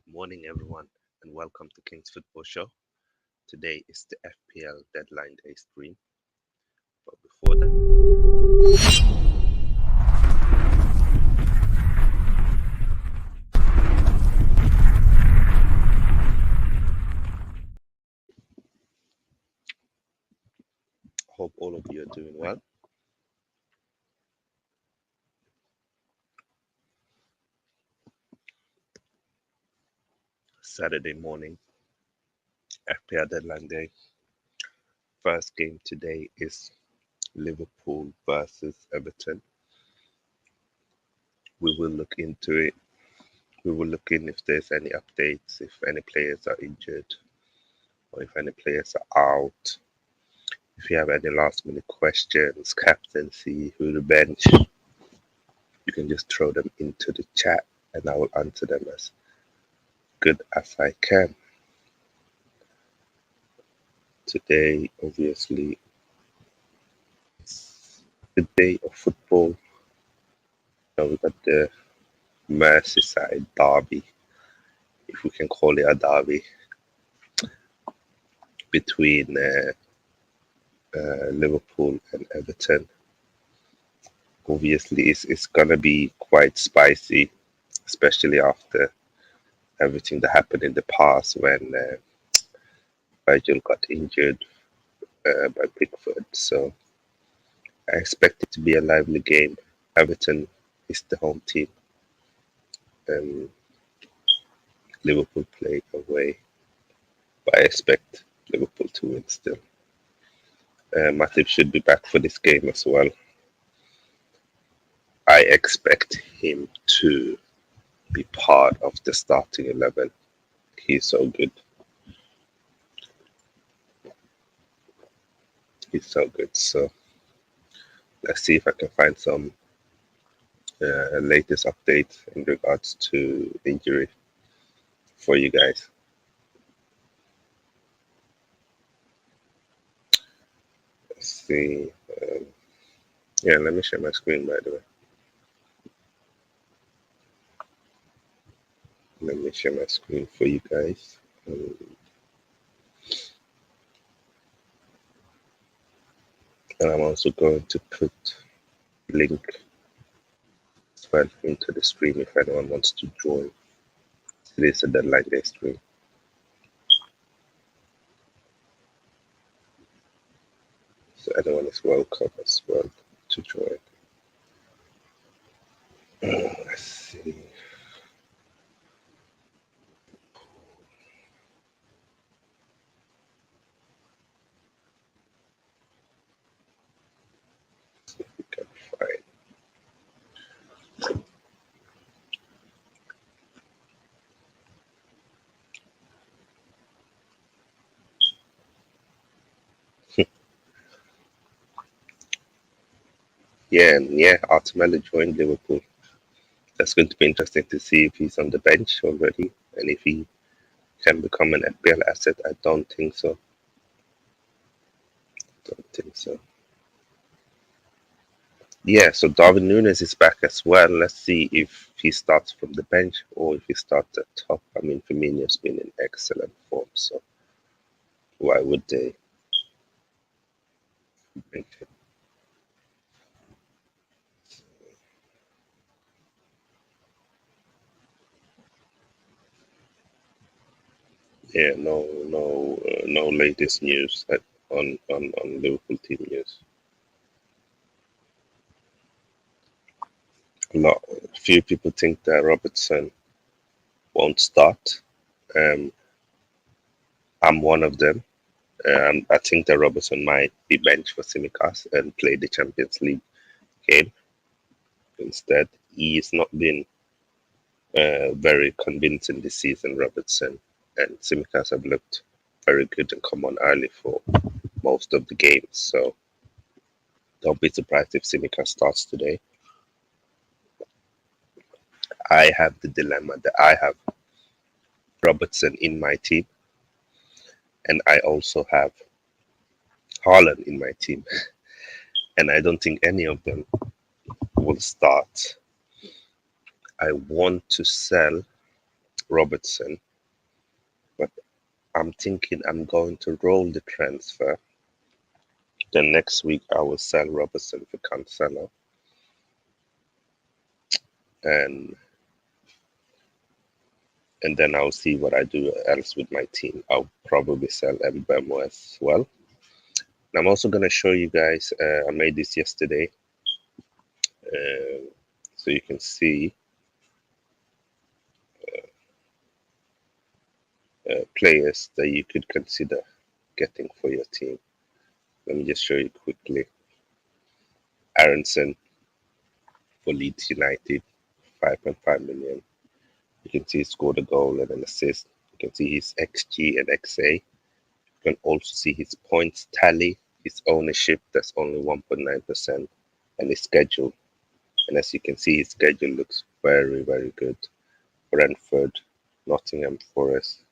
Good morning, everyone, and welcome to King's Football Show. Today is the FPL deadline day stream. But before that, hope all of you are doing well. Saturday morning, FPL deadline day. First game today is Liverpool versus Everton. We will look into it. We will look in if there's any updates, if any players are injured, or if any players are out. If you have any last minute questions, captaincy, who to bench, you can just throw them into the chat and I will answer them as good as I can. Today, obviously, it's the day of football. Now we got the Merseyside derby, if we can call it a derby, between Liverpool and Everton. Obviously, it's gonna be quite spicy, especially after everything that happened in the past when Virgil got injured by Pickford. So I expect it to be a lively game. Everton is the home team. Liverpool play away, but I expect Liverpool to win still. Matip should be back for this game as well. I expect him to be part of the starting 11. He's so good. He's so good. So let's see if I can find some latest updates in regards to injury for you guys. Let's see. Yeah, let me share my screen, by the way. Let me share my screen for you guys. And I'm also going to put link as well into the stream if anyone wants to join. It is a deadline day stream. So anyone is welcome as well to join. Let's see. See if we can find. Yeah, Artemella joined Liverpool. That's going to be interesting to see if he's on the bench already and if he can become an FPL asset. I don't think so. Yeah, so Darwin Núñez is back as well. Let's see if he starts from the bench or if he starts at top. I mean, Firmino's been in excellent form, so why would they bench him? Yeah, no latest news on Liverpool team news. Few people think that Robertson won't start. I'm one of them. I think that Robertson might be benched for Simicas and play the Champions League game instead. He's not been very convincing this season, Robertson, and Simicas have looked very good and come on early for most of the games. So don't be surprised if Simicas starts today. I have the dilemma that I have Robertson in my team, and I also have Haaland in my team, and I don't think any of them will start. I want to sell Robertson, but I'm thinking I'm going to roll the transfer. Then next week I will sell Robertson for Cancelo, and then I'll see what I do else with my team. I'll probably sell Mbemo as well. And I'm also going to show you guys, I made this yesterday, so you can see players that you could consider getting for your team. Let me just show you quickly. Aronson for Leeds United, 5.5 million. You can see he scored a goal and an assist. You can see his XG and XA. You can also see his points tally, his ownership, that's only 1.9%, and his schedule. And as you can see, his schedule looks very, very good. Brentford, Nottingham Forest,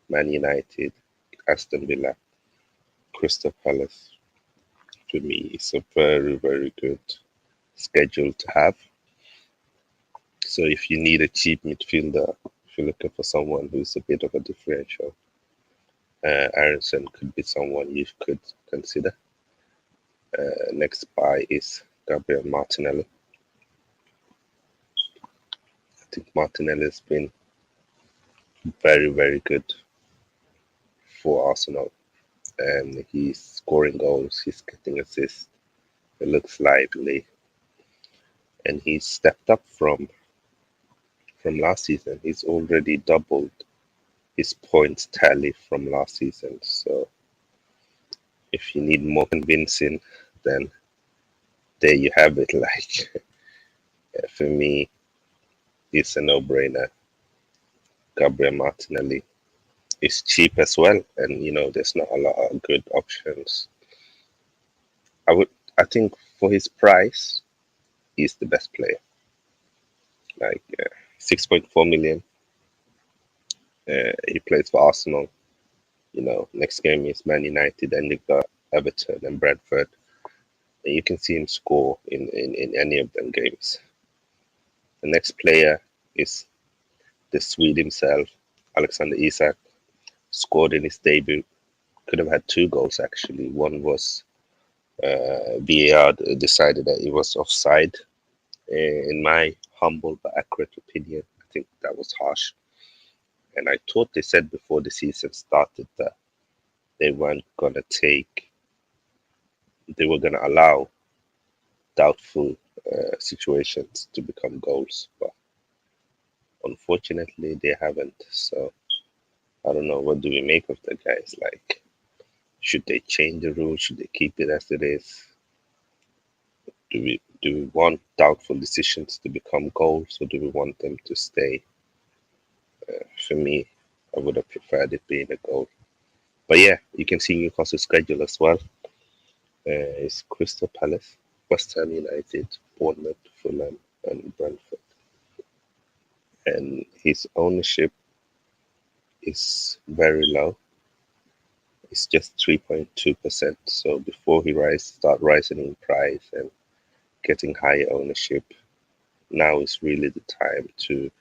Man United, Aston Villa, Crystal Palace. For me, it's a very, very good schedule to have. So if you need a cheap midfielder, if you're looking for someone who's a bit of a differential, Aronson could be someone you could consider. Next buy is Gabriel Martinelli. I think Martinelli has been very, very good for Arsenal. And he's scoring goals, he's getting assists. It looks lively. And he's stepped up from last season. He's already doubled his points tally from last season. So if you need more convincing, then there you have it. Like, for me, it's a no-brainer. Gabriel Martinelli is cheap as well, and there's not a lot of good options. I think for his price, he's the best player. Like 6.4 million. He plays for Arsenal. Next game is Man United, and you've got Everton and Brentford. And you can see him score in any of them games. The next player is the Swede himself, Alexander Isak. Scored in his debut. Could have had 2 goals actually. One was VAR decided that it was offside. In my humble but accurate opinion, I think that was harsh. And I thought they said before the season started that they weren't gonna allow doubtful situations to become goals, but unfortunately they haven't. So I don't know, what do we make of the guys? Like, should they change the rules? Should they keep it as it is? Do we want doubtful decisions to become goals, or do we want them to stay? For me, I would have preferred it being a goal. But yeah, you can see Newcastle's schedule as well. It's Crystal Palace, West Ham United, Bournemouth, Fulham, and Brentford. And his ownership is very low. It's just 3.2%. So before he start rising in price and getting higher ownership, now is really the time to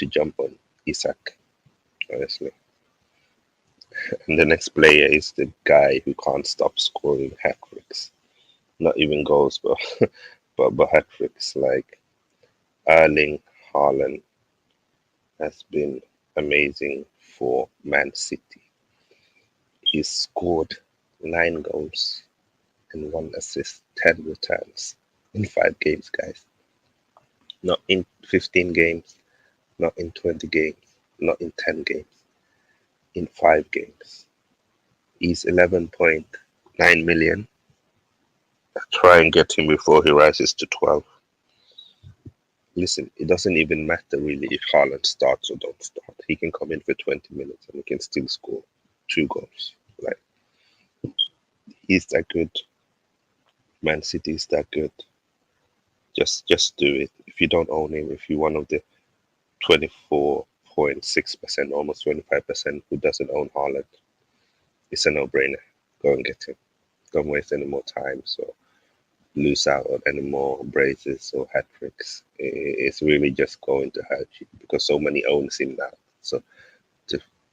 jump on Isak, honestly. And the next player is the guy who can't stop scoring hat-tricks. Not even goals, but but hat-tricks. Like, Erling Haaland has been amazing for Man City. He's scored 9 goals and 1 assist, 10 returns in 5 games, guys. Not in 15 games, not in 20 games, not in 10 games, in 5 games. He's 11.9 million. Try and get him before he rises to 12. Listen, it doesn't even matter really if Haaland starts or don't start. He can come in for 20 minutes and he can still score 2 goals. Like, he's that good. Man City is that good. Just do it. If you don't own him, if you're one of the 24.6%, almost 25% who doesn't own Haaland, it's a no-brainer. Go and get him. Don't waste any more time. So lose out on any more braces or hat tricks. It's really just going to hurt you because so many owns him now. So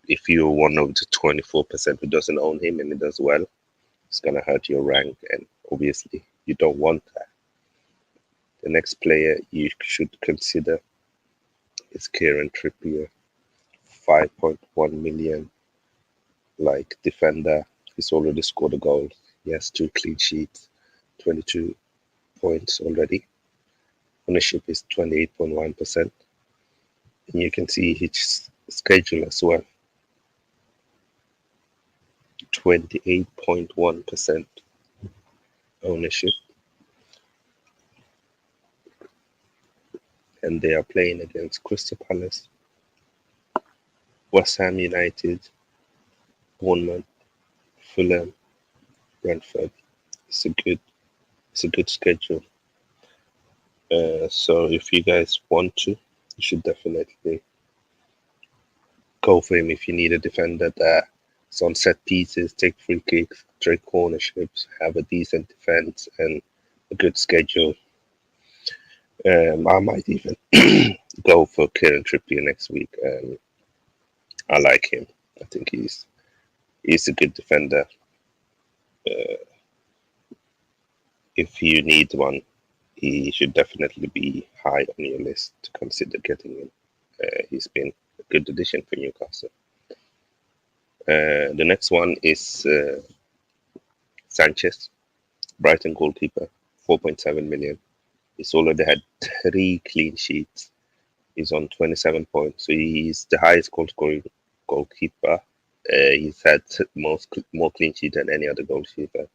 if you're one of the 24% who doesn't own him and he does well, it's gonna hurt your rank, and obviously you don't want that. The next player you should consider is Kieran Trippier, 5.1 million, like defender. He's already scored a goal. He has 2 clean sheets, 22 points already. Ownership is 28.1%. And you can see his schedule as well, 28.1% ownership. And they are playing against Crystal Palace, West Ham United, Bournemouth, Fulham, Brentford. It's a good schedule. So if you guys want to, you should definitely go for him. If you need a defender that's on set pieces, take free kicks, take cornerships, have a decent defense and a good schedule. I might even go for Kieran Trippier next week. I like him. I think he's a good defender. If you need one, he should definitely be high on your list to consider getting him. He's been a good addition for Newcastle. The next one is Sanchez, Brighton goalkeeper, 4.7 million. He's already had 3 clean sheets. He's on 27 points, so he's the highest goal scoring goalkeeper. He's had more clean sheets than any other goalkeeper,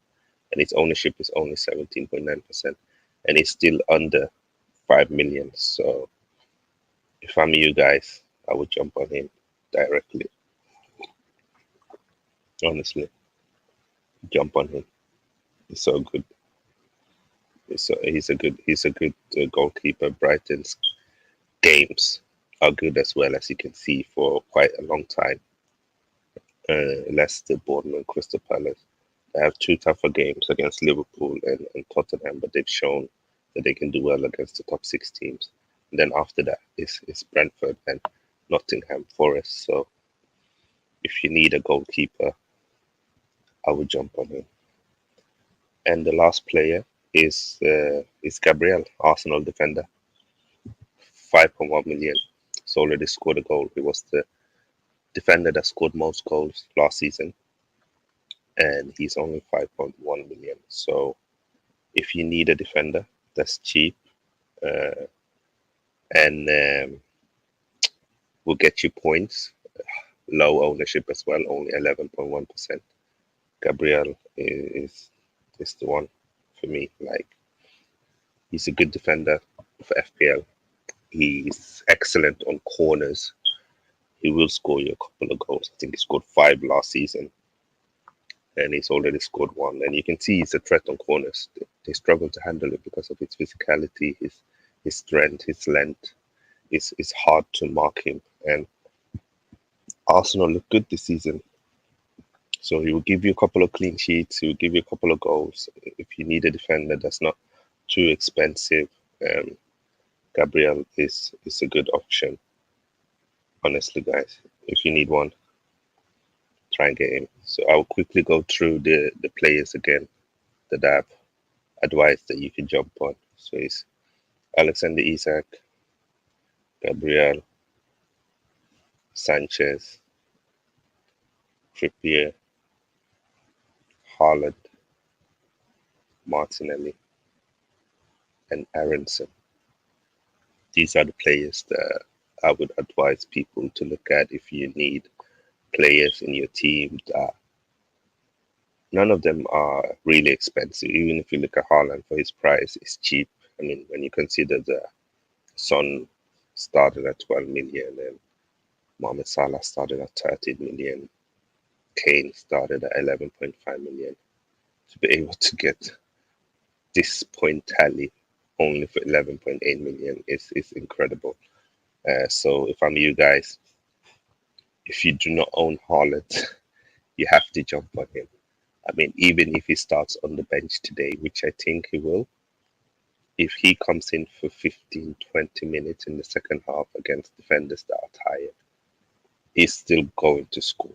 and his ownership is only 17.9%, and he's still under 5 million. So if I'm you guys, I would jump on him directly. Honestly, jump on him. He's so good. He's a good goalkeeper. Brighton's games are good as well, as you can see, for quite a long time. Leicester, Bournemouth, Crystal Palace. They have 2 tougher games against Liverpool and Tottenham, but they've shown that they can do well against the top 6 teams. And then after that is Brentford and Nottingham Forest. So if you need a goalkeeper, I would jump on him. And the last player is Gabriel, Arsenal defender, 5.1 million. He's already scored a goal. He was the defender that scored most goals last season, and he's only 5.1 million. So if you need a defender that's cheap and will get you points, low ownership as well, only 11.1%, Gabriel is the one for me. Like, he's a good defender for FPL. He's excellent on corners. He will score you a couple of goals. I think he scored 5 last season, and he's already scored 1. And you can see he's a threat on corners. They struggle to handle it because of his physicality, his strength, his length. It's hard to mark him. And Arsenal look good this season. So he will give you a couple of clean sheets. He will give you a couple of goals. If you need a defender that's not too expensive, Gabriel is a good option. Honestly, guys, if you need one, try and get him. So I'll quickly go through the players again that I've advised that you can jump on. So it's Alexander Isak, Gabriel, Sanchez, Trippier, Haaland, Martinelli, and Aronson. These are the players that I would advise people to look at if you need players in your team that none of them are really expensive. Even if you look at Haaland, for his price, it's cheap. I mean, when you consider the Son started at 12 million and Mohamed Salah started at 13 million, Kane started at 11.5 million, to be able to get this point tally only for 11.8 million is incredible. So if I'm you guys, if you do not own Haaland, you have to jump on him. I mean, even if he starts on the bench today, which I think he will, if he comes in for 15, 20 minutes in the second half against defenders that are tired, he's still going to score.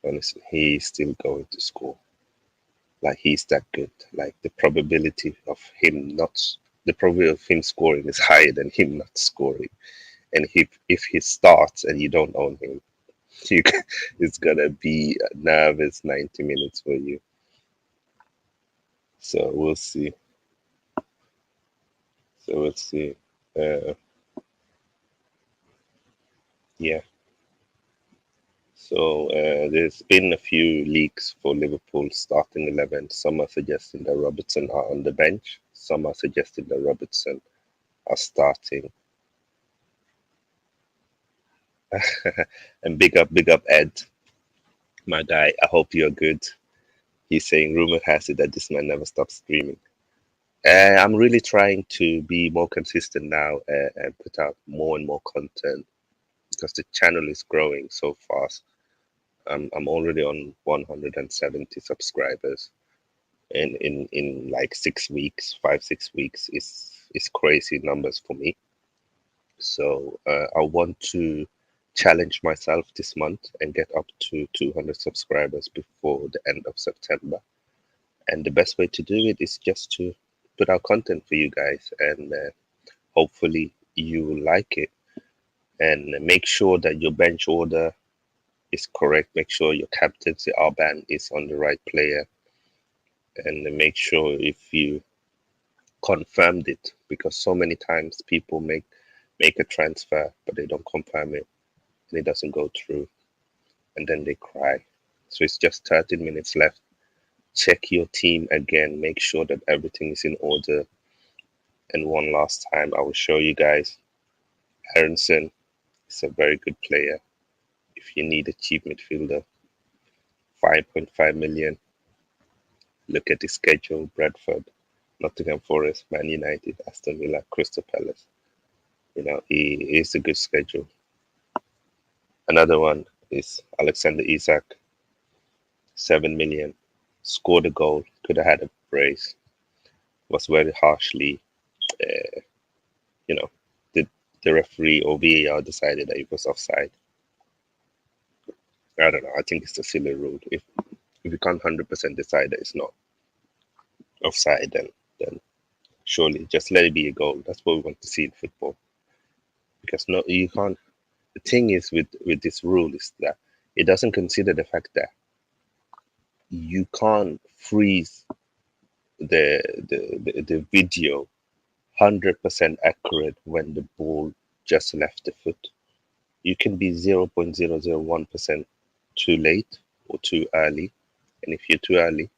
Honestly, he's still going to score. Like he's that good. Like the probability of him scoring is higher than him not scoring. And if he starts and you don't own him, you it's gonna be a nervous 90 minutes for you. So we'll see. So we'll see. Uh, yeah. So there's been a few leaks for Liverpool starting 11. Some are suggesting that Robertson are on the bench. Some are suggesting that Robertson are starting. And big up Ed, my guy. I hope you're good. He's saying rumor has it that this man never stops streaming. I'm really trying to be more consistent now and put out more and more content because the channel is growing so fast. I'm already on 170 subscribers in like 6 weeks, 5 6 weeks is crazy numbers for me. So I want to challenge myself this month and get up to 200 subscribers before the end of September. And the best way to do it is just to put out content for you guys, and hopefully you will like it. And make sure that your bench order is correct. Make sure your captaincy armband is on the right player, and make sure if you confirmed it, because so many times people make a transfer but they don't confirm it and it doesn't go through, and then they cry. So it's just 13 minutes left. Check your team again, make sure that everything is in order. And one last time, I will show you guys. Aronson is a very good player. If you need a cheap midfielder, 5.5 million. Look at the schedule: Bradford, Nottingham Forest, Man United, Aston Villa, Crystal Palace. You know, he is a good schedule. Another one is Alexander Isak, 7 million. Scored a goal, could have had a brace, was very harshly, uh, you know, the, the referee or VAR decided that it was offside. I don't know. I think it's a silly rule. If you can't 100% decide that it's not offside, then surely just let it be a goal. That's what we want to see in football. Because no, you can't. The thing is with this rule is that it doesn't consider the fact that you can't freeze the video 100% accurate when the ball just left the foot. You can be 0.001% too late or too early, and if you're too early,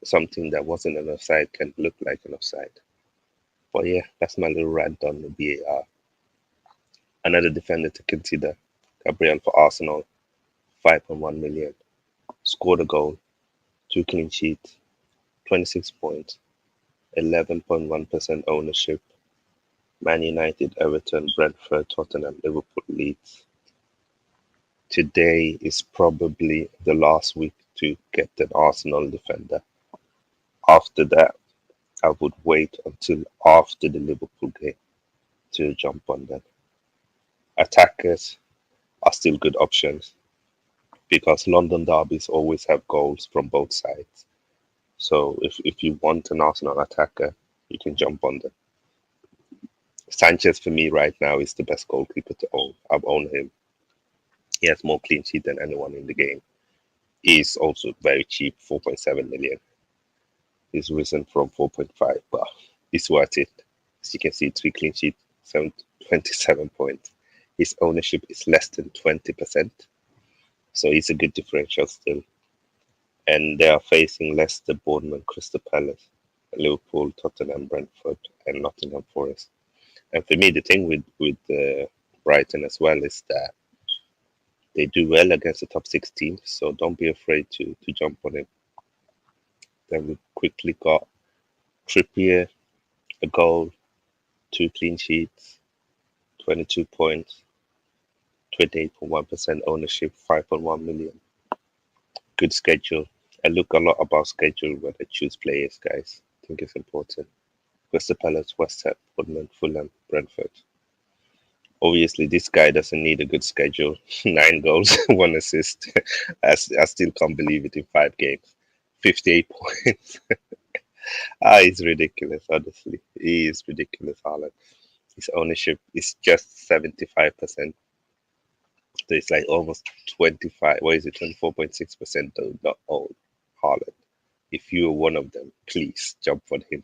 something that wasn't an offside can look like an offside. But yeah, that's my little rant on the VAR. Another defender to consider, Gabriel for Arsenal, 5.1 million. Scored a goal, 2 clean sheets, 26 points, 11.1% ownership. Man United, Everton, Brentford, Tottenham, Liverpool, Leeds. Today is probably the last week to get an Arsenal defender. After that, I would wait until after the Liverpool game to jump on them. Attackers are still good options because London derbies always have goals from both sides. So if you want an Arsenal attacker, you can jump on them. Sanchez for me right now is the best goalkeeper to own. I've owned him. He has more clean sheet than anyone in the game. He's also very cheap, 4.7 million. He's risen from 4.5, but it's worth it. As you can see, 3 clean sheets, 27 points. His ownership is less than 20%. So he's a good differential still. And they are facing Leicester, Bournemouth, Crystal Palace, Liverpool, Tottenham, Brentford, and Nottingham Forest. And for me, the thing with Brighton as well is that they do well against the top 6 teams, so don't be afraid to jump on it. Then we quickly got Trippier, a goal, 2 clean sheets, 22 points, 28.1% ownership, 5.1 million. Good schedule. I look a lot about schedule when I choose players, guys. I think it's important. Crystal Palace, West Ham, Bournemouth, Fulham, Brentford. Obviously, this guy doesn't need a good schedule. 9 goals, 1 assist. I still can't believe it in 5 games. 58 points. He's ridiculous, honestly. He is ridiculous, Haaland. His ownership is just 75%. So it's like almost 25. What is it? 24.6% though, not own Haaland. If you are one of them, please jump on him.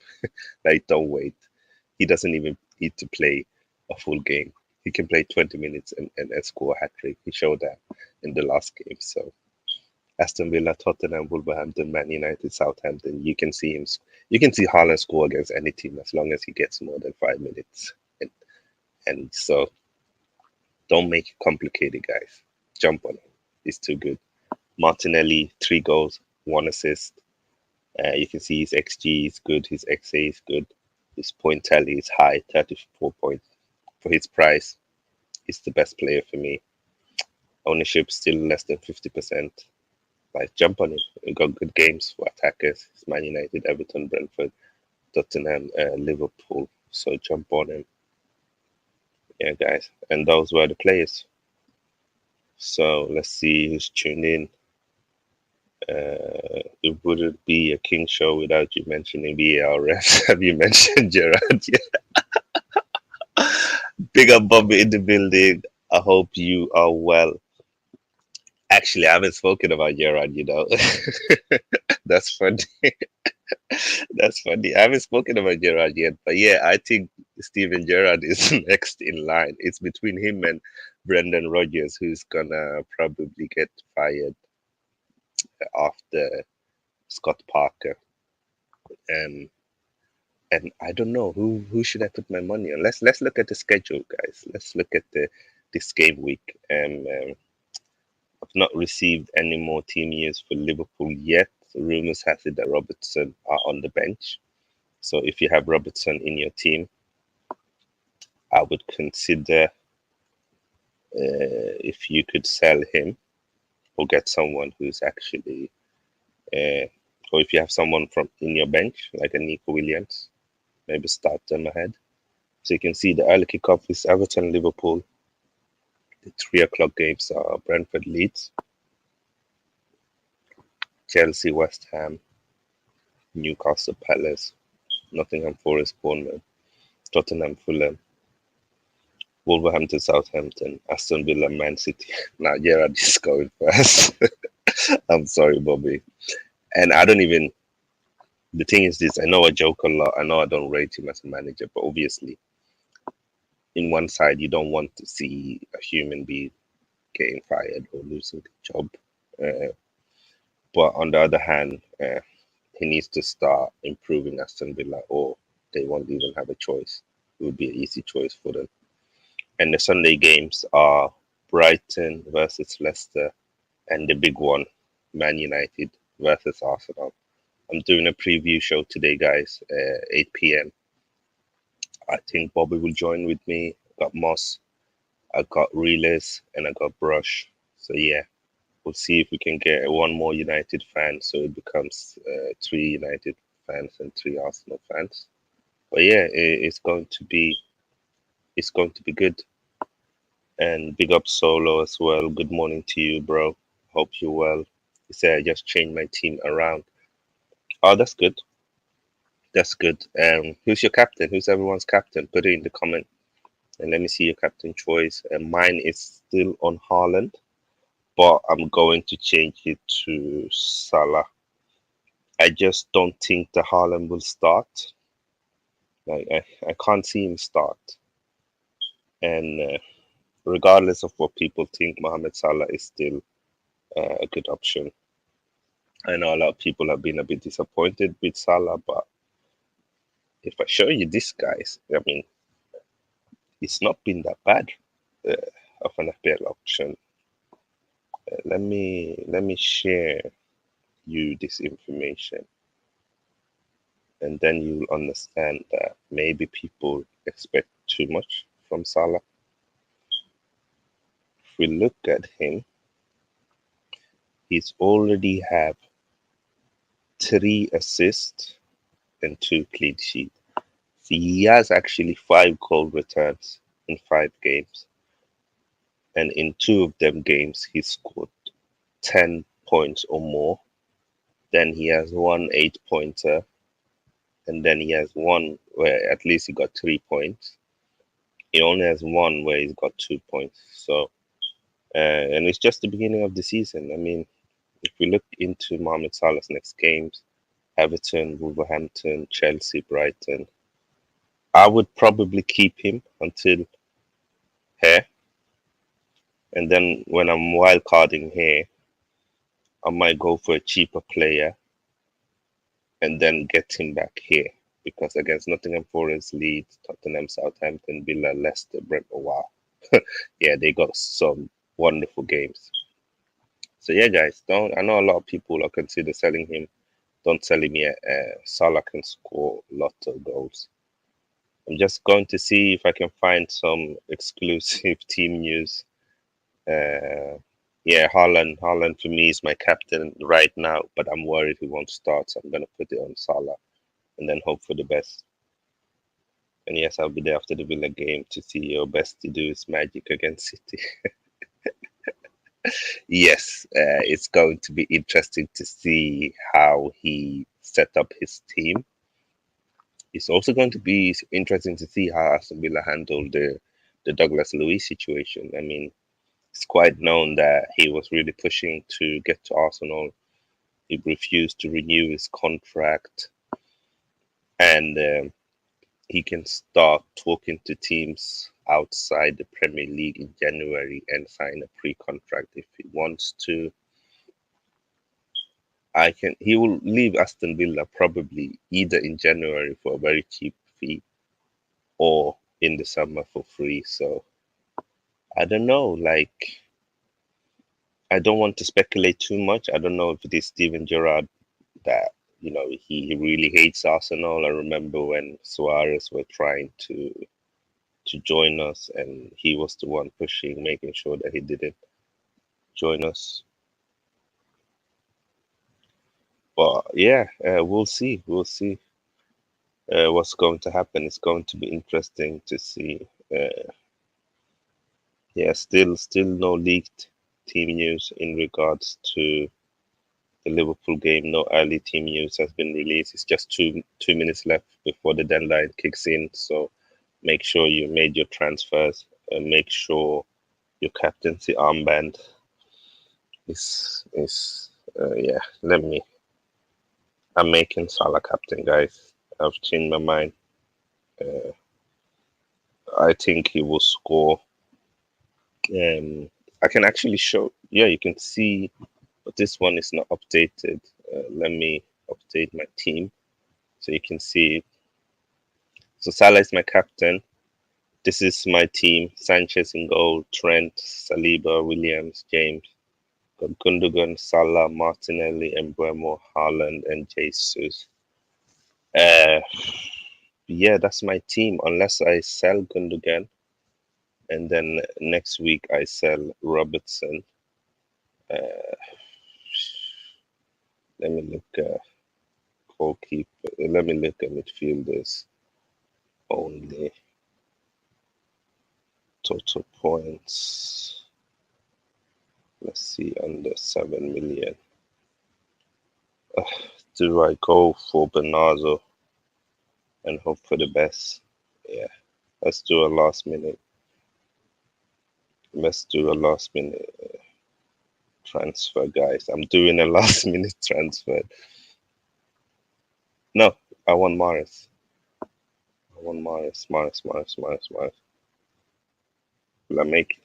Like, don't wait. He doesn't even need to play a full game. He can play 20 minutes and score a hat trick. He showed that in the last game. So Aston Villa, Tottenham, Wolverhampton, Man United, Southampton. You can see him. You can see Haaland score against any team as long as he gets more than 5 minutes. And so don't make it complicated, guys. Jump on him. He's too good. Martinelli, 3 goals, 1 assist. You can see his XG is good. His XA is good. His point tally is high, 34 points. For his price, he's the best player for me. Ownership still less than 50%. Like, jump on him. He got good games for attackers. It's Man United, Everton, Brentford, Tottenham, Liverpool. So jump on him. Yeah, guys. And those were the players. So let's see who's tuned in. It wouldn't be a King show without you mentioning VAR refs. Have you mentioned Gerard? Yeah. Big up Bobby in the building. I hope you are well. Actually, I haven't spoken about Gerard, you know. That's funny. That's funny. I haven't spoken about Gerard yet, but yeah, I think Steven Gerrard is next in line. It's between him and Brendan Rodgers, who's gonna probably get fired after Scott Parker. Um, and I don't know who should I put my money on. Let's look at the schedule, guys. Let's look at this game week. I've not received any more team news for Liverpool yet. Rumors has it that Robertson are on the bench. So if you have Robertson in your team, I would consider if you could sell him or get someone who's actually, or if you have someone from in your bench like a Nico Williams, maybe start them ahead. So you can see the early kickoff is Everton, Liverpool. The 3 o'clock games are Brentford, Leeds, Chelsea, West Ham, Newcastle, Palace, Nottingham Forest, Bournemouth, Tottenham, Fulham, Wolverhampton, Southampton, Aston Villa, Man City. Now Gerrard is going first. I'm sorry, Bobby. And I don't even. The thing is this: I know I joke a lot. I know I don't rate him as a manager, but obviously, in one side, you don't want to see a human being getting fired or losing the job. Uh, but on the other hand, he needs to start improving Aston Villa, or they won't even have a choice. It would be an easy choice for them. And the Sunday games are Brighton versus Leicester, and the big one, Man United versus Arsenal. I'm doing a preview show today, guys, 8 p.m. I think Bobby will join with me. I got Moss, I got Reelers, and I got Brush. So yeah, we'll see if we can get one more United fan, so it becomes 3 United fans and 3 Arsenal fans. But yeah, it's going to be good. And big up Solo as well. Good morning to you, bro. Hope you're well. He said I just changed my team around. Oh, that's good. That's good. Who's your captain? Who's everyone's captain? Put it in the comment and let me see your captain choice. And mine is still on Haaland, but I'm going to change it to Salah. I just don't think the Haaland will start. Like I can't see him start. And regardless of what people think, Mohamed Salah is still a good option. I know a lot of people have been a bit disappointed with Salah, but if I show you this, guys, I mean, it's not been that bad uh, of an FPL option. Let me share you this information, and then you'll understand that maybe people expect too much from Salah. If we look at him, he's already have 3 assists and 2 clean sheets. He has actually 5 goal returns in 5 games, and in 2 of them games he scored 10 points or more. Then he has one 8-pointer, and then he has one where at least he got 3 points. He only has one where he's got 2 points. So, and it's just the beginning of the season. I mean, if we look into Mohamed Salah's next games, Everton, Wolverhampton, Chelsea, Brighton, I would probably keep him until here. And then when I'm wildcarding here, I might go for a cheaper player and then get him back here. Because against Nottingham Forest, Leeds, Tottenham, Southampton, Villa, Leicester, Brentford, wow. Yeah, they got some wonderful games. So yeah, guys, don't. I know a lot of people are consider selling him. Don't sell him yet. Salah can score lots of goals. I'm just going to see if I can find some exclusive team news. Yeah, Haaland for me is my captain right now, but I'm worried he won't start, so I'm gonna put it on Salah and then hope for the best. And yes, I'll be there after the Villa game to see your best to do his magic against City. Yes, it's going to be interesting to see how he set up his team. It's also going to be interesting to see how Aston Villa handled the Douglas Luiz situation. I mean, it's quite known that he was really pushing to get to Arsenal. He refused to renew his contract, and he can start talking to teams outside the Premier League in January and sign a pre-contract if he wants to. He will leave Aston Villa probably either in January for a very cheap fee or in the summer for free. So I don't know. Like, I don't want to speculate too much. I don't know if it is Steven Gerrard that he really hates Arsenal. I remember when Suarez were trying to join us, and he was the one pushing, making sure that he didn't join us. But yeah, we'll see. We'll see what's going to happen. It's going to be interesting to see. Yeah, still no leaked team news in regards to the Liverpool game. No early team news has been released. It's just 2 minutes left before the deadline kicks in. So make sure you made your transfers and make sure your captaincy armband is yeah. I'm making Salah captain, guys. I've changed my mind. I think he will score. I can actually show. Yeah, you can see, but this one is not updated. Let me update my team so you can see. So Salah is my captain. This is my team: Sanchez in goal, Trent, Saliba, Williams, James, got Gundogan, Salah, Martinelli, Mbeumo, Haaland, and Jesus. Uh, yeah, that's my team. Unless I sell Gundogan, and then next week I sell Robertson. Uh, let me look at goalkeeper. Let me look at midfielders only. Total points. Let's see, under 7 million. Do I go for Bernardo and hope for the best? Yeah, let's do a last minute. Let's do a last minute transfer, guys. I'm doing a last minute transfer. No, I want Morris. I want Morris. Will I make it?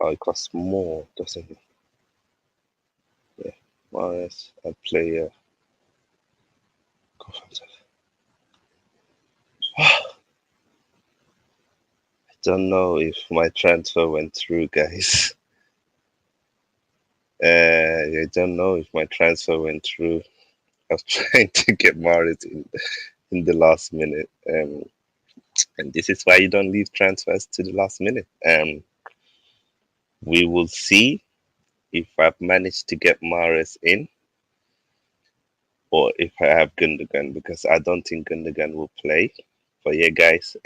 Oh, it costs more, doesn't it? Yeah, Morris, a player. I don't know if my transfer went through, guys. I don't know if my transfer went through. I was trying to get Morris in the last minute. And this is why you don't leave transfers to the last minute. We will see if I've managed to get Mahrez in or if I have Gundogan, because I don't think Gundogan will play. But yeah, guys,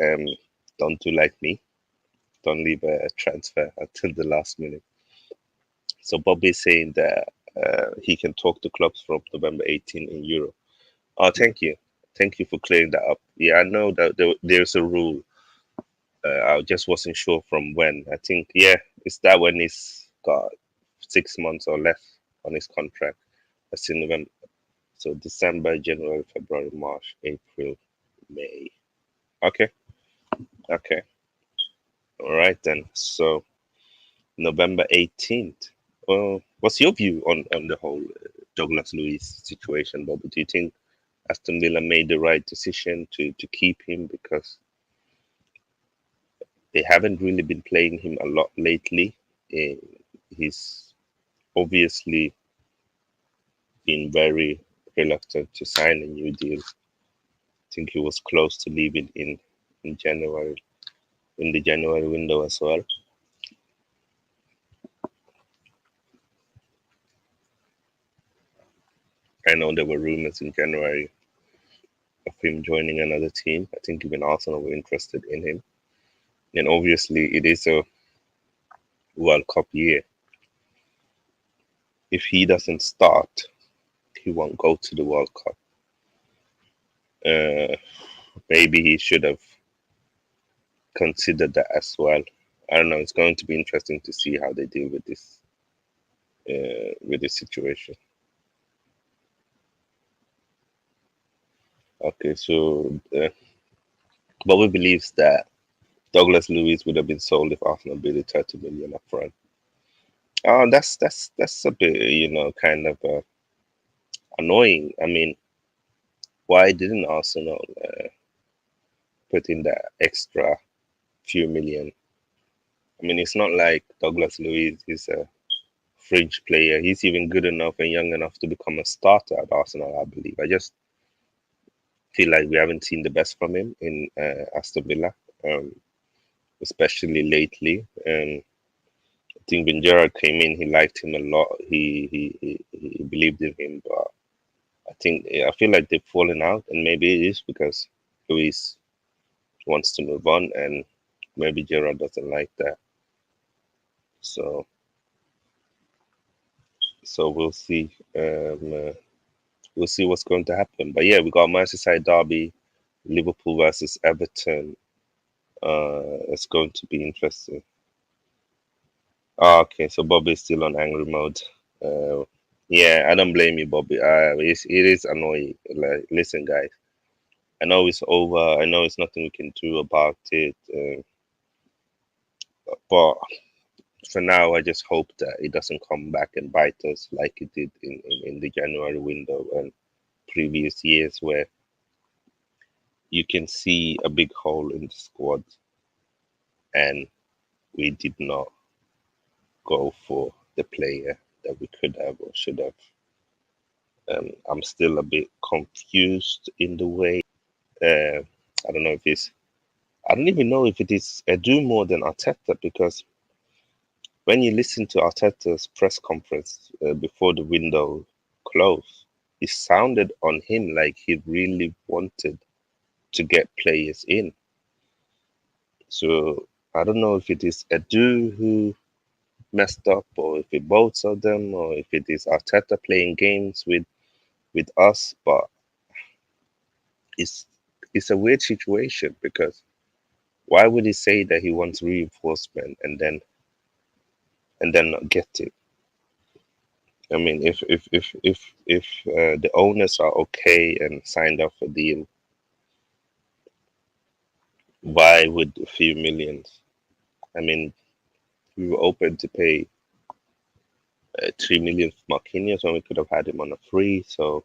Don't do like me. Don't leave a transfer until the last minute. So Bobby's saying that he can talk to clubs from November 18 in Europe. Oh, thank you. Thank you for clearing that up. Yeah, I know that there's a rule. I just wasn't sure from when. I think, yeah, it's that when he's got 6 months or less on his contract. That's in November. So December, January, February, March, April, May. Okay, okay. All right then. So November 18th. Well, what's your view on the whole Douglas Luiz situation, Bob? Do you think Aston Villa made the right decision to keep him because they haven't really been playing him a lot lately? Eh, He's obviously been very reluctant to sign a new deal. I think he was close to leaving in January, in the January window as well. I know there were rumors in January of him joining another team. I think even Arsenal were interested in him. And obviously, it is a World Cup year. If he doesn't start, he won't go to the World Cup. Uh, Maybe he should have considered that as well. I don't know. It's going to be interesting to see how they deal with this situation. Okay, so Bobby believes that Douglas Luiz would have been sold if Arsenal bid the 30 million upfront. Oh, that's a bit, kind of annoying. I mean, why didn't Arsenal put in that extra few million? I mean, it's not like Douglas Luiz is a fringe player. He's even good enough and young enough to become a starter at Arsenal, I believe. I just feel like we haven't seen the best from him in Aston Villa, especially lately. I think when Gerrard came in, he liked him a lot. He believed in him, but I feel like they've fallen out, and maybe it is because Luis wants to move on, and maybe Gerrard doesn't like that. So we'll see. We'll see what's going to happen. But yeah, we got Merseyside derby, Liverpool versus Everton. It's going to be interesting. Okay, so Bobby's still on angry mode. Uh, yeah, I don't blame you, Bobby. It is annoying. Like, listen, guys, I know it's over. I know it's nothing we can do about it. But for now, I just hope that it doesn't come back and bite us like it did in the January window and previous years, where you can see a big hole in the squad and we did not go for the player that we could have or should have. I'm still a bit confused in the way. I don't know if it's. I don't even know if it is Edu more than Arteta, because when you listen to Arteta's press conference before the window closed, it sounded on him like he really wanted to get players in. So I don't know if it is Edu who messed up, or if it both of them, or if it is Arteta playing games with us. But it's it's a weird situation, because why would he say that he wants reinforcement and then not get it? I mean, if the owners are okay and signed off a deal, why would a few millions? I mean, we were open to pay 3 million for Marquinhos when we could have had him on a free. So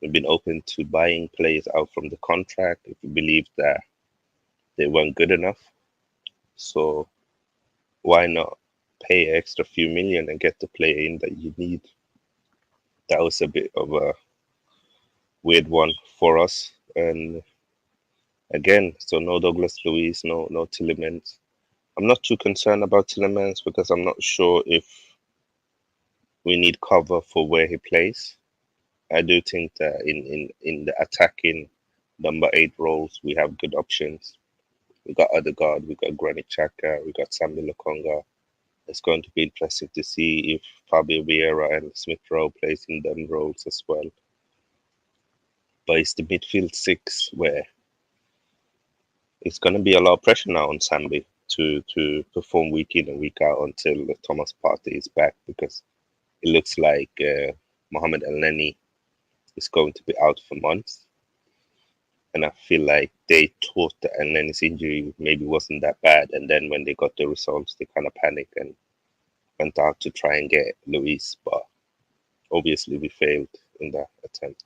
we've been open to buying players out from the contract if we believe that they weren't good enough. So why not pay extra few million and get the player in that you need? That was a bit of a weird one for us. And again, so no Douglas Luiz, no Tillemans. I'm not too concerned about Tillemans because I'm not sure if we need cover for where he plays. I do think that in the attacking number 8 roles we have good options. We got Odegaard, we got Granit Xhaka, we got Samuel Lokonga. It's going to be interesting to see if Fabio Vieira and Smith Rowe plays in them roles as well. But it's the midfield six where it's going to be a lot of pressure now on Sambi to perform week in and week out until Thomas Partey is back, because it looks like Mohamed Elneny is going to be out for months. And I feel like they thought that Elneny's injury maybe wasn't that bad. And then when they got the results, they kind of panicked and went out to try and get Luis. But obviously, we failed in that attempt.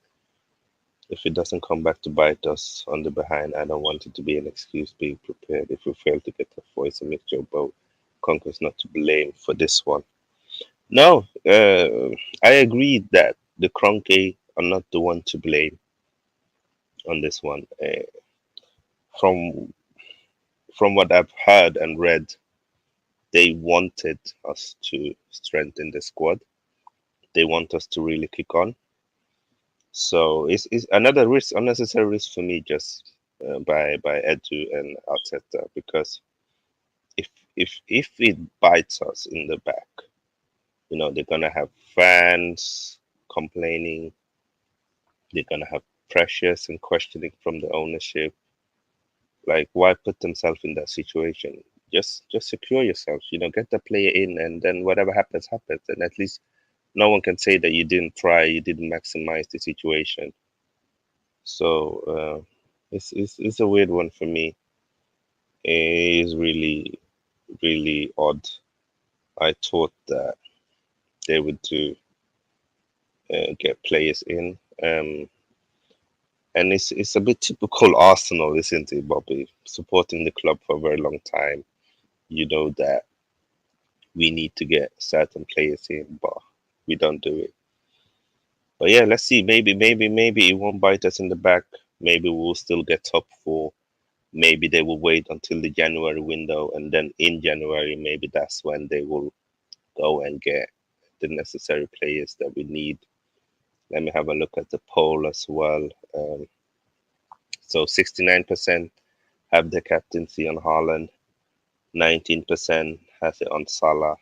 If it doesn't come back to bite us on the behind, I don't want it to be an excuse. Being prepared. If we fail to get the voice, a mixture of both. Conquer's not to blame for this one. No, I agree that the Kroenke are not the one to blame on this one. From from what I've heard and read, they wanted us to strengthen the squad. They want us to really kick on. So it's another risk, unnecessary risk for me, just by Edu and Arteta, because if if it bites us in the back, they're gonna have fans complaining. They're gonna have pressures and questioning from the ownership. Like, why put themselves in that situation? Just secure yourself. Get the player in, and then whatever happens, happens. And at least no one can say that you didn't try, you didn't maximize the situation. So it's a weird one for me. It is really, really odd. I thought that they would do get players in. And it's a bit typical Arsenal, isn't it, Bobby? Supporting the club for a very long time. You know that we need to get certain players in, but we don't do it. But yeah, let's see. Maybe it won't bite us in the back. Maybe we'll still get top four. Maybe they will wait until the January window, and then in January, maybe that's when they will go and get the necessary players that we need. Let me have a look at the poll as well. So 69% have the captaincy on Haaland, 19% has it on Salah,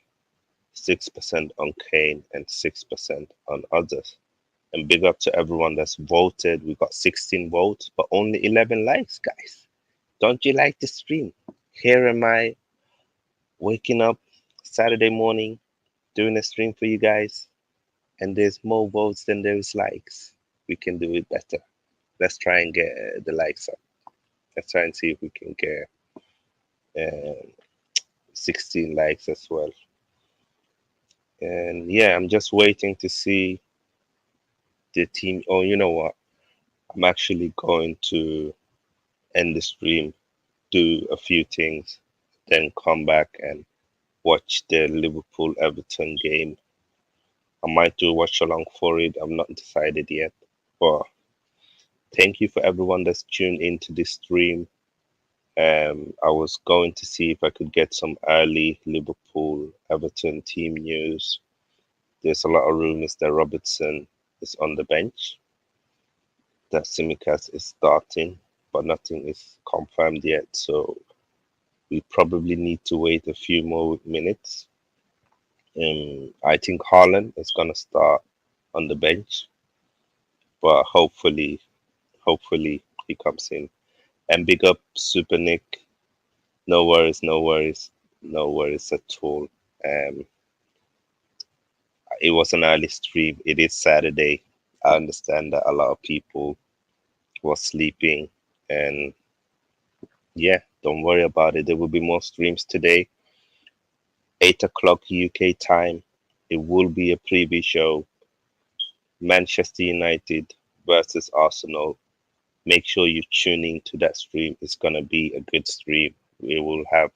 6% on Kane, and 6% on others. And big up to everyone that's voted. We got 16 votes, but only 11 likes, guys. Don't you like the stream? Here am I, waking up Saturday morning, doing a stream for you guys, and there's more votes than there is likes. We can do it better. Let's try and get the likes up. Let's try and see if we can get 16 likes as well. And yeah, I'm just waiting to see the team. Oh, you know what? I'm actually going to end the stream, do a few things, then come back and watch the Liverpool Everton game. I might do a watch along for it. I'm not decided yet. But thank you for everyone that's tuned into this stream. I was going to see if I could get some early Liverpool Everton team news. There's a lot of rumors that Robertson is on the bench, that Simicas is starting, but nothing is confirmed yet. So we probably need to wait a few more minutes. I think Haaland is gonna start on the bench, but hopefully he comes in. And big up Super Nick. No worries, no worries, no worries at all. It was an early stream. It is Saturday. I understand that a lot of people was sleeping, and yeah, don't worry about it. There will be more streams today. 8 o'clock UK time. It will be a preview show. Manchester United versus Arsenal. Make sure you tune in to that stream. It's gonna be a good stream. We will have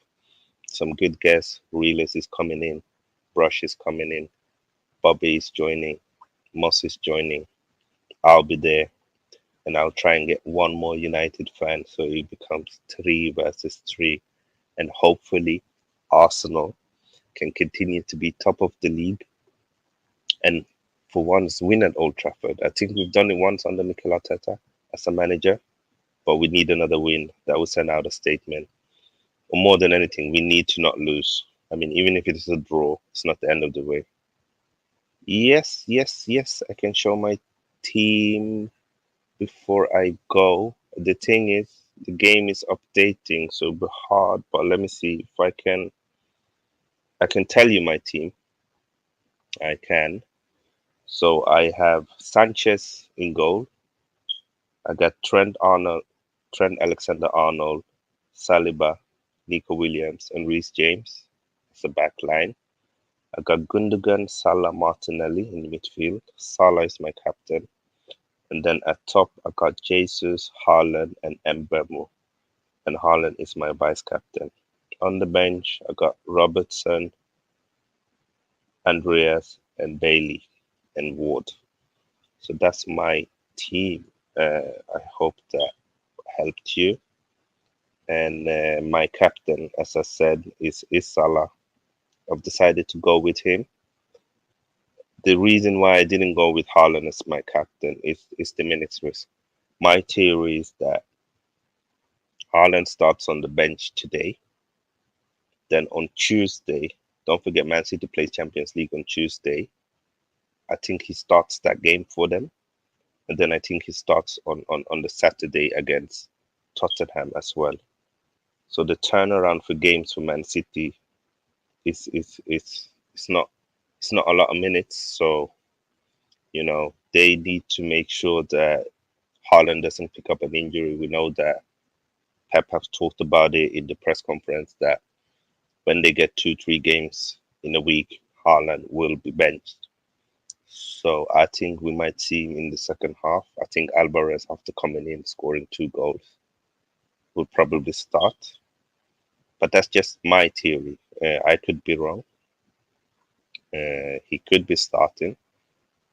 some good guests. Realist is coming in. Brush is coming in. Bobby is joining. Moss is joining. I'll be there. And I'll try and get one more United fan so it becomes 3 versus 3. And hopefully Arsenal can continue to be top of the league and for once win at Old Trafford. I think we've done it once under Mikel Arteta as a manager, but we need another win that will send out a statement. or more than anything, we need to not lose. I mean, even if it is a draw, it's not the end of the way. Yes, yes, yes. I can show my team before I go. The thing is, the game is updating, so it'll be hard. But let me see if I can. I can tell you my team. I can. So I have Sanchez in goal. I got Trent Alexander-Arnold, Saliba, Nico Williams, and Reece James. It's a back line. I got Gundogan, Salah, Martinelli in midfield. Salah is my captain. And then at top, I got Jesus, Haaland, and Mbemo. And Haaland is my vice captain. On the bench, I got Robertson, Andreas, and Bailey, and Ward. So that's my team. I hope that helped you. And my captain, as I said, is Salah. I've decided to go with him. The reason why I didn't go with Haaland as my captain is the minutes risk. My theory is that Haaland starts on the bench today. Then on Tuesday, don't forget Man City plays Champions League on Tuesday. I think he starts that game for them. And then I think he starts on the Saturday against Tottenham as well. So the turnaround for games for Man City is it's not a lot of minutes. So they need to make sure that Haaland doesn't pick up an injury. We know that Pep have talked about it in the press conference that when they get 2-3 games in a week, Haaland will be benched. So I think we might see him in the second half. I think Alvarez, after coming in, scoring 2 goals, will probably start. But that's just my theory. I could be wrong. He could be starting.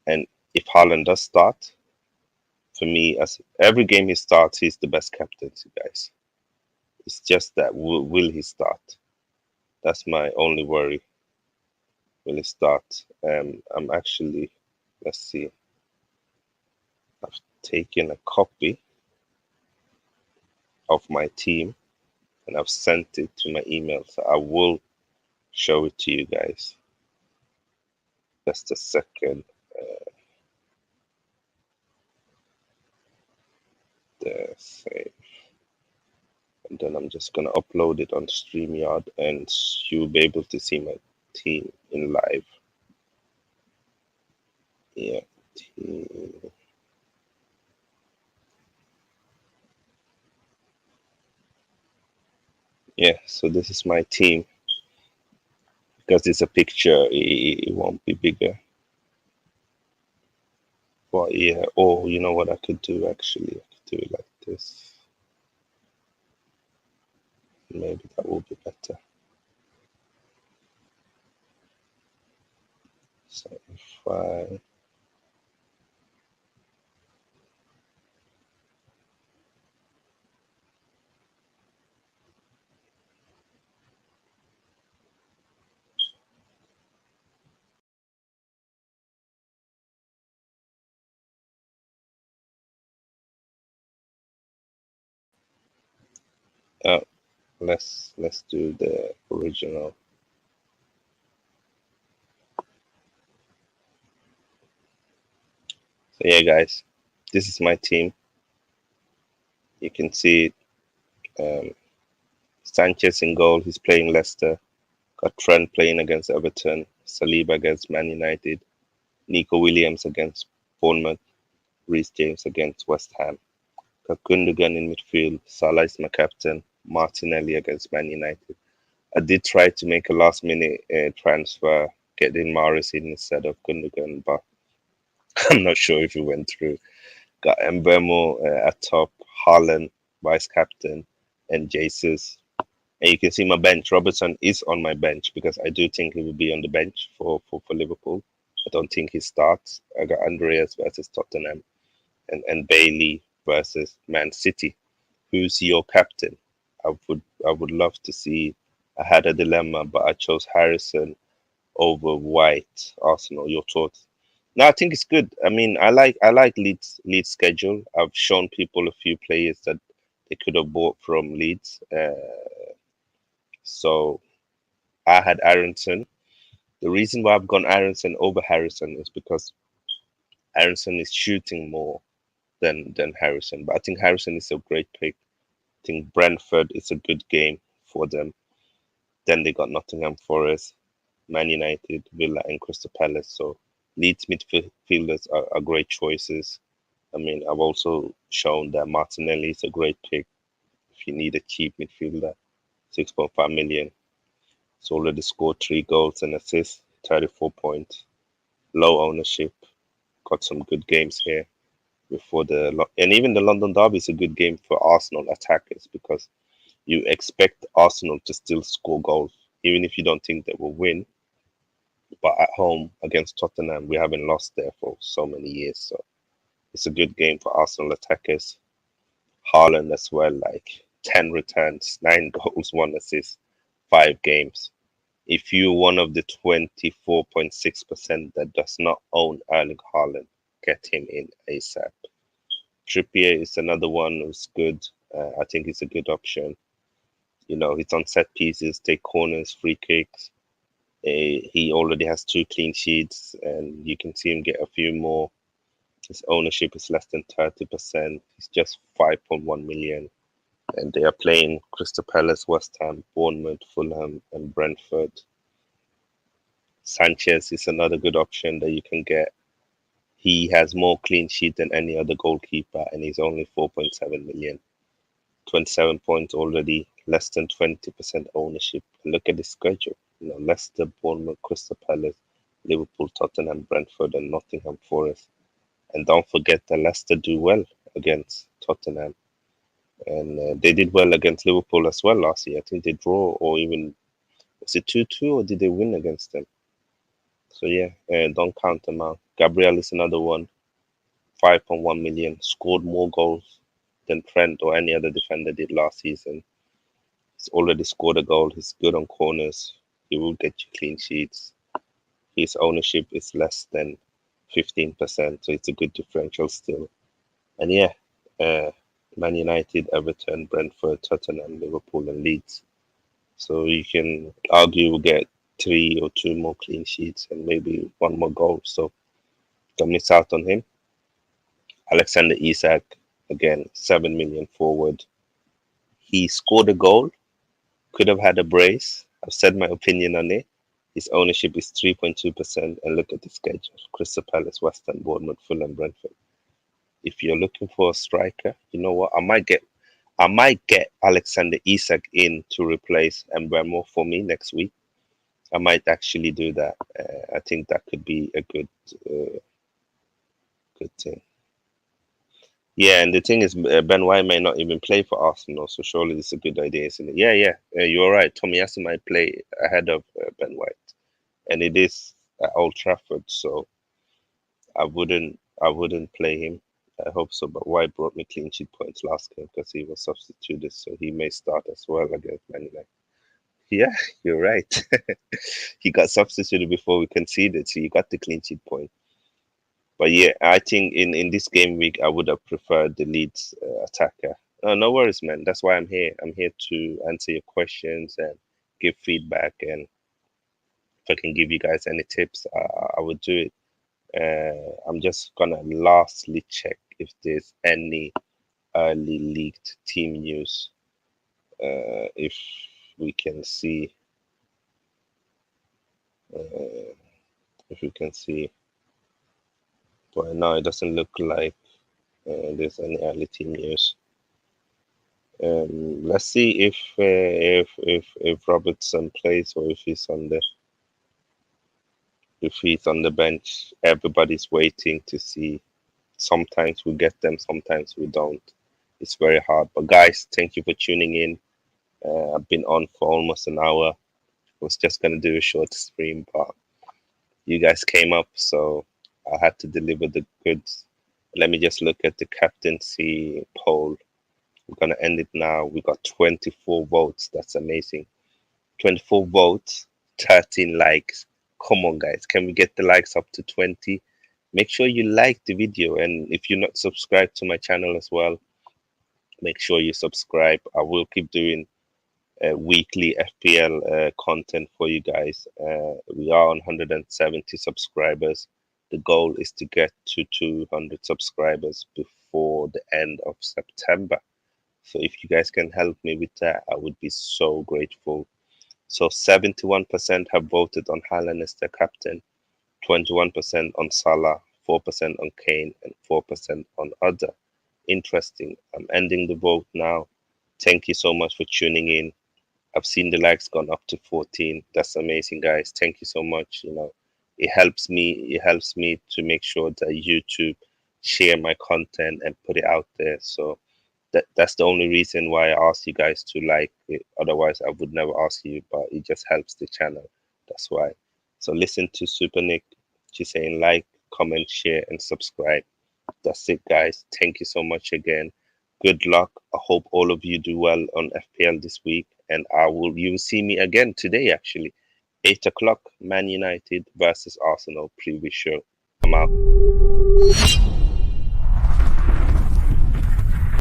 And if Haaland does start, for me, as every game he starts, he's the best captain, guys. It's just that will he start? That's my only worry. Will he start? I'm actually, let's see. I've taken a copy of my team and I've sent it to my email, so I will show it to you guys. Just a second. There, save. And then I'm just gonna upload it on StreamYard, and you'll be able to see my team in live. Yeah, team. Yeah, so this is my team. Because it's a picture, it won't be bigger. But yeah, oh, you know what I could do actually? I could do it like this. Maybe that will be better. So if I uh, let's do the original. So yeah, guys, this is my team. You can see Sanchez in goal. He's playing Leicester. Got Trent playing against Everton. Saliba against Man United. Nico Williams against Bournemouth. Reece James against West Ham. Got Gundogan in midfield. Salah is my captain. Martinelli against Man United. I did try to make a last minute transfer, getting Maris in instead of Gundogan, but I'm not sure if it went through. Got Mbemo at top, Haaland vice captain, and Jesus. And you can see my bench. Robertson is on my bench because I do think he will be on the bench for Liverpool. I don't think he starts. I got Andreas versus Tottenham and Bailey versus Man City. Who's your captain? I would love to see. I had a dilemma, but I chose Harrison over White. Arsenal. Your thoughts? No, I think it's good. I mean, I like Leeds schedule. I've shown people a few players that they could have bought from Leeds. So I had Aronson. The reason why I've gone Aronson over Harrison is because Aronson is shooting more than Harrison. But I think Harrison is a great pick. I think Brentford is a good game for them. Then they got Nottingham Forest, Man United, Villa, and Crystal Palace. So Leeds midfielders are great choices. I mean, I've also shown that Martinelli is a great pick if you need a cheap midfielder, 6.5 million. He's already scored 3 goals and assists, 34 points, low ownership. Got some good games here before and even the London Derby is a good game for Arsenal attackers because you expect Arsenal to still score goals, even if you don't think they will win. But at home against Tottenham, we haven't lost there for so many years. So it's a good game for Arsenal attackers. Haaland as well, like 10 returns, 9 goals, 1 assist, 5 games. If you're one of the 24.6% that does not own Erling Haaland, get him in ASAP. Trippier is another one who's good. I think he's a good option. You know, he's on set pieces, take corners, free kicks. He already has 2 clean sheets, and you can see him get a few more. His ownership is less than 30%. He's just 5.1 million. And they are playing Crystal Palace, West Ham, Bournemouth, Fulham, and Brentford. Sanchez is another good option that you can get. He has more clean sheet than any other goalkeeper, and he's only 4.7 million. 27 points already, less than 20% ownership. And look at the schedule. You know, Leicester, Bournemouth, Crystal Palace, Liverpool, Tottenham, Brentford, and Nottingham Forest. And don't forget that Leicester do well against Tottenham. And they did well against Liverpool as well last year. I think they draw, or even, was it 2-2, or did they win against them? So yeah, don't count them out. Gabriel is another one, 5.1 million, scored more goals than Trent or any other defender did last season. He's already scored a goal. He's good on corners. He will get you clean sheets. His ownership is less than 15%, so it's a good differential still. And yeah, Man United, Everton, Brentford, Tottenham, Liverpool, and Leeds. So you can argue we'll get 3 or 2 more clean sheets and maybe 1 more goal. So don't miss out on him. Alexander Isak, again, 7 million forward. He scored a goal, could have had a brace. I've said my opinion on it. His ownership is 3.2%. And look at the schedule: Crystal Palace, West Ham, Bournemouth, Fulham, Brentford. If you're looking for a striker, you know what? I might get Alexander Isak in to replace Mbemo for me next week. I might actually do that. I think that could be a good thing. Yeah, and the thing is, Ben White may not even play for Arsenal, so surely this is a good idea, isn't it? Yeah, you're right. Tomiyasu might play ahead of Ben White, and it is at Old Trafford, so I wouldn't play him. I hope so, but White brought me clean sheet points last game because he was substituted, so he may start as well against Man United. Yeah, you're right. He got substituted before we conceded, so you got the clean sheet point. But yeah, I think in this game week, I would have preferred the Leeds attacker. No worries, man. That's why I'm here. I'm here to answer your questions and give feedback. And if I can give you guys any tips, I would do it. I'm just gonna lastly check if there's any early leaked team news. If we can see, if we can see, but now it doesn't look like there's any early team news. Let's see if Robertson plays or if he's on the bench. Everybody's waiting to see. Sometimes we get them, sometimes we don't. It's very hard. But guys, thank you for tuning in. I've been on for almost an hour. I was just gonna do a short stream, but you guys came up, so I had to deliver the goods. Let me just look at the captaincy poll. We're going to end it now. We got 24 votes. That's amazing. 24 votes, 13 likes. Come on, guys. Can we get the likes up to 20? Make sure you like the video. And if you're not subscribed to my channel as well, make sure you subscribe. I will keep doing weekly FPL content for you guys. We are on 170 subscribers. The goal is to get to 200 subscribers before the end of September. So if you guys can help me with that, I would be so grateful. So 71% have voted on Haaland as their captain, 21% on Salah, 4% on Kane, and 4% on other. Interesting. I'm ending the vote now. Thank you so much for tuning in. I've seen the likes gone up to 14. That's amazing, guys. Thank you so much. It helps me to make sure that YouTube share my content and put it out there. So that's the only reason why I ask you guys to like it. Otherwise, I would never ask you, but it just helps the channel. That's why. So listen to Super Nick. She's saying like, comment, share, and subscribe. That's it, guys. Thank you so much again. Good luck. I hope all of you do well on FPL this week, and you will see me again today, actually. 8 o'clock, Man United versus Arsenal preview show. I'm out.